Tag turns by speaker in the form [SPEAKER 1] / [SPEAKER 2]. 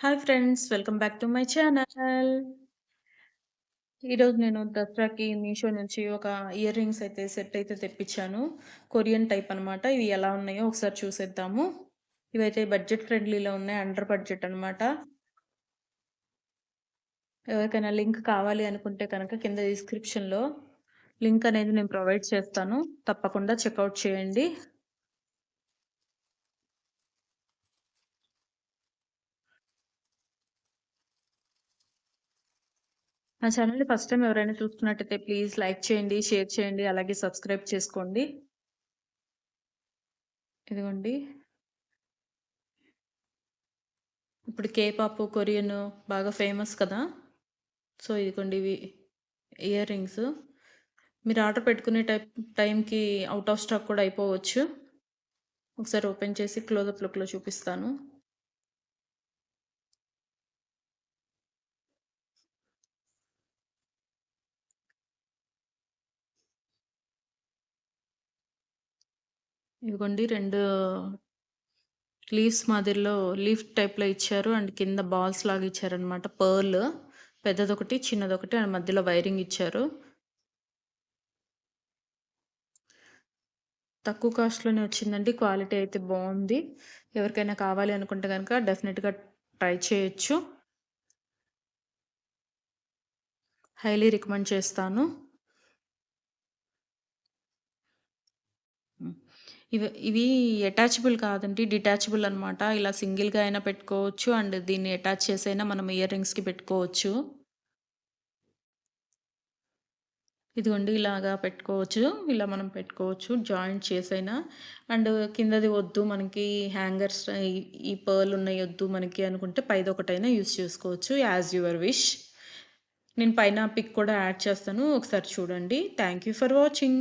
[SPEAKER 1] Hi friends, welcome back to my channel. ఈరోజు నేను దసరాకి మీషో నుంచి ఒక ఇయర్ రింగ్స్ అయితే సెట్ అయితే తెప్పించాను. కొరియన్ టైప్ అనమాట. ఇవి ఎలా ఉన్నాయో ఒకసారి చూసేద్దాము. ఇవైతే బడ్జెట్ ఫ్రెండ్లీలో ఉన్నాయి. అండర్ బడ్జెట్ అనమాట. ఎవరికైనా లింక్ కావాలి అనుకుంటే కనుక కింద డిస్క్రిప్షన్‌లో లింక్ అనేది నేను ప్రొవైడ్ చేస్తాను. తప్పకుండా చెక్‌ఔట్ చేయండి. నా ఛానల్‌ని ఫస్ట్ టైమ్ ఎవరైనా చూస్తున్నట్టయితే ప్లీజ్ లైక్ చేయండి, షేర్ చేయండి, అలాగే సబ్స్క్రైబ్ చేసుకోండి. ఇదిగోండి. ఇప్పుడు కే పాప్, కొరియన్ బాగా ఫేమస్ కదా! సో, ఇదిగోండి ఇవి ఇయర్ రింగ్స్. మీరు ఆర్డర్ పెట్టుకునే టైంకి ఔట్ ఆఫ్ స్టాక్ కూడా అయిపోవచ్చు. ఒకసారి ఓపెన్ చేసి క్లోజప్ లుక్‌లో చూపిస్తాను. ఇదిగోండి 2 లీవ్స్ మాదిరిలో లీఫ్ టైప్‌లో ఇచ్చారు. అండ్ కింద బాల్స్ లాగా ఇచ్చారనమాట. పర్ల్ పెద్దదొకటి, చిన్నదొకటి అండ్ మధ్యలో వైరింగ్ ఇచ్చారు. తక్కువ కాస్ట్‌లోనే వచ్చిందండి. క్వాలిటీ అయితే బావుంది. ఎవరికైనా కావాలి అనుకుంటే గనక డెఫినిట్‌గా ట్రై చేయొచ్చు. హైలీ రికమెండ్ చేస్తాను. హ్మ్. ఇవి అటాచబుల్ కాదండి. డిటాచబుల్ అనమాట. ఇలా సింగిల్‌గా అయినా పెట్టుకోవచ్చు. అండ్ దీన్ని అటాచ్ చేసైనా మనం ఇయర్ రింగ్స్‌కి పెట్టుకోవచ్చు. ఇదిగోండి ఇలాగా పెట్టుకోవచ్చు. ఇలా మనం పెట్టుకోవచ్చు. జాయింట్ చేసైనా. అండ్ కిందది వద్దు మనకి హ్యాంగర్స్ ఈ పర్ల్ ఉన్నయి వద్దు మనకి అనుకుంటే పైదొకటైనా యూజ్ చేసుకోవచ్చు. As your wish. నేను పైన పిక్ కూడా యాడ్ చేస్తాను. ఒకసారి చూడండి. Thank you for watching.